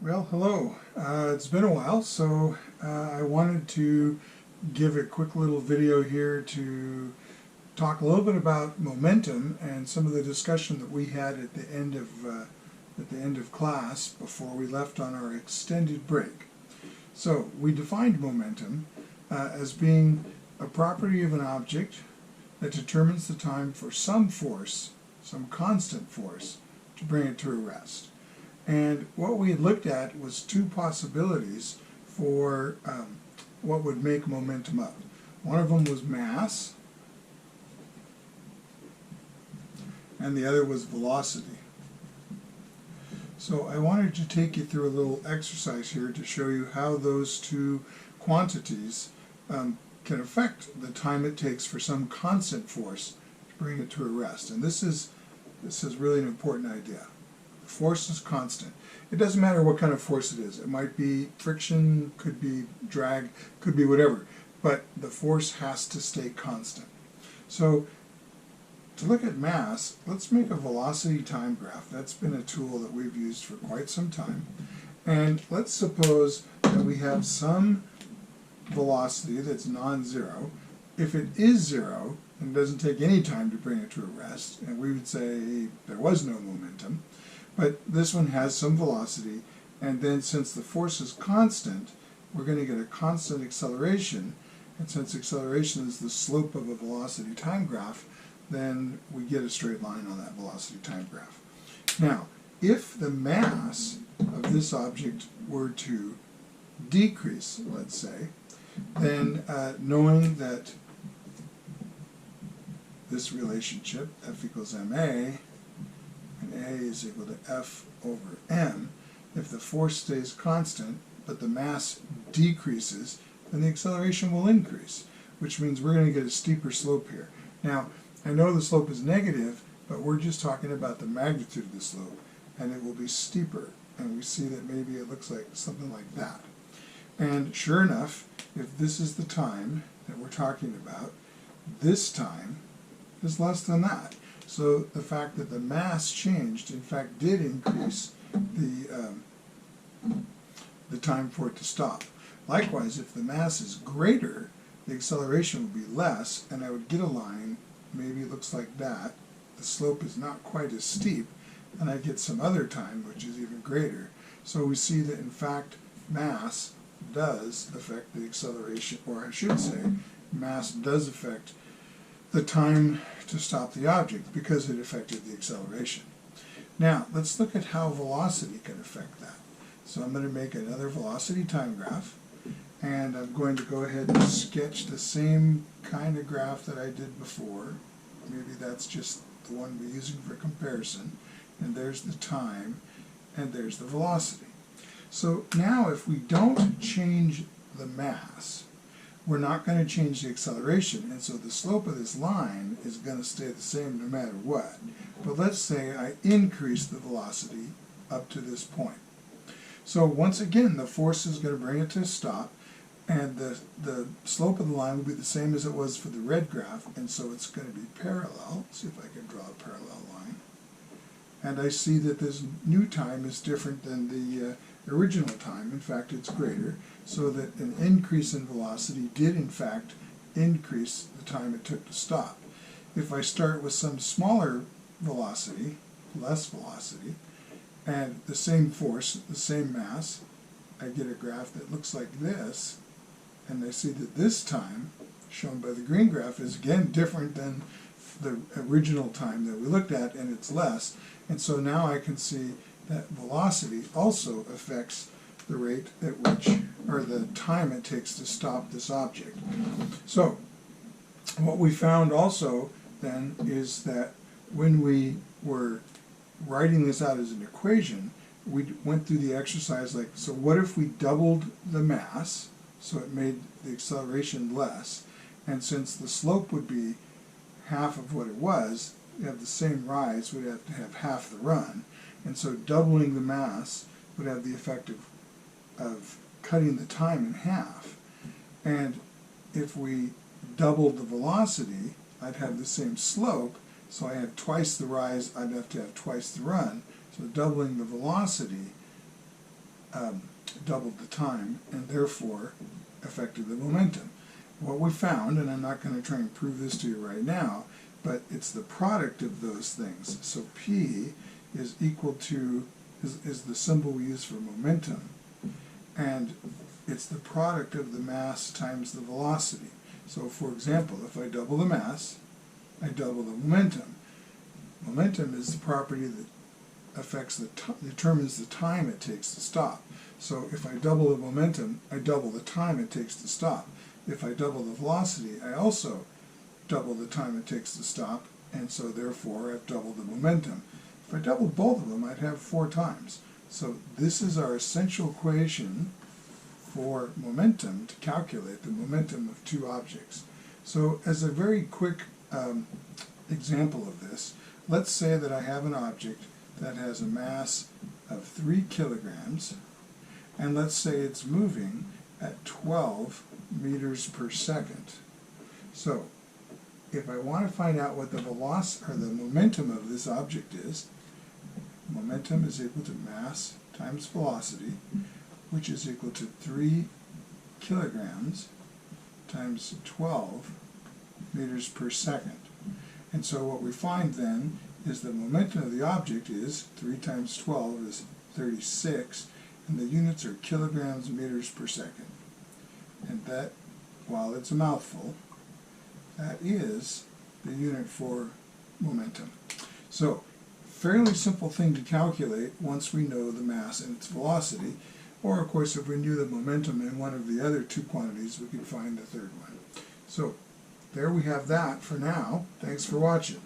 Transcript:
Well, hello. It's been a while, so I wanted to give a quick little video here to talk a little bit about momentum and some of the discussion that we had at the end of class before we left on our extended break. So we defined momentum as being a property of an object that determines the time for some force, some constant force, to bring it to a rest. And what we had looked at was two possibilities for what would make momentum up. One of them was mass, and the other was velocity. So I wanted to take you through a little exercise here to show you how those two quantities can affect the time it takes for some constant force to bring it to a rest. And this is really an important idea. Force is constant. It doesn't matter what kind of force it is. It might be friction, could be drag, could be whatever, but the force has to stay constant. So to look at mass, let's make a velocity time graph. That's been a tool that we've used for quite some time. And let's suppose that we have some velocity that's non-zero. If it is zero and doesn't take any time to bring it to a rest, and we would say there was no momentum, but this one has some velocity, and then since the force is constant, we're going to get a constant acceleration, and since acceleration is the slope of a velocity time graph, then we get a straight line on that velocity time graph. Now, if the mass of this object were to decrease, let's say, then knowing that this relationship, F equals ma, and A is equal to F over m, if the force stays constant, but the mass decreases, then the acceleration will increase, which means we're going to get a steeper slope here. Now, I know the slope is negative, but we're just talking about the magnitude of the slope, and it will be steeper, and we see that maybe it looks like something like that. And sure enough, if this is the time that we're talking about, this time is less than that. So the fact that the mass changed, in fact, did increase the time for it to stop. Likewise, if the mass is greater, the acceleration would be less, and I would get a line, maybe it looks like that. The slope is not quite as steep, and I get some other time, which is even greater. So we see that, in fact, mass does affect the acceleration, or I should say, mass does affect the time to stop the object because it affected the acceleration. Now, let's look at how velocity can affect that. So I'm going to make another velocity time graph, and I'm going to go ahead and sketch the same kind of graph that I did before. Maybe that's just the one we're using for comparison. And there's the time, and there's the velocity. So now if we don't change the mass, we're not going to change the acceleration, and so the slope of this line is going to stay the same no matter what. But let's say I increase the velocity up to this point. So once again, the force is going to bring it to a stop, and the slope of the line will be the same as it was for the red graph, and so it's going to be parallel. Let's see if I can draw a parallel line. And I see that this new time is different than the original time. In fact, it's greater, so that an increase in velocity did in fact increase the time it took to stop. If I start with some smaller velocity, less velocity, and the same force, the same mass, I get a graph that looks like this, and I see that this time, shown by the green graph, is again different than the original time that we looked at, and it's less. And so now I can see that velocity also affects the rate at which, or the time it takes to stop this object. So what we found also then is that when we were writing this out as an equation, we went through the exercise like, so what if we doubled the mass, so it made the acceleration less, and since the slope would be half of what it was, we have the same rise, we'd have to have half the run. And so doubling the mass would have the effect of cutting the time in half. And if we doubled the velocity, I'd have the same slope, so I have twice the rise, I'd have to have twice the run. So doubling the velocity doubled the time and therefore affected the momentum. What we found, and I'm not going to try and prove this to you right now, but it's the product of those things. So P is equal to, is the symbol we use for momentum, and it's the product of the mass times the velocity. So for example, if I double the mass, I double the momentum. Momentum is the property that affects determines the time it takes to stop. So if I double the momentum, I double the time it takes to stop. If I double the velocity, I also double the time it takes to stop, and so therefore I've doubled the momentum. If I doubled both of them, I'd have 4 times. So this is our essential equation for momentum, to calculate the momentum of 2 objects. So as a very quick example of this, let's say that I have an object that has a mass of 3 kilograms, and let's say it's moving at 12 meters per second. So if I want to find out what the velocity or the momentum of this object is, momentum is equal to mass times velocity, which is equal to 3 kilograms times 12 meters per second. And so what we find then is the momentum of the object is 3 times 12 is 36, and the units are kilograms meters per second. And that, while it's a mouthful, that is the unit for momentum. So, fairly simple thing to calculate once we know the mass and its velocity, or of course if we knew the momentum in one of the other 2 quantities, we could find the third one. So, there we have that for now. Thanks for watching.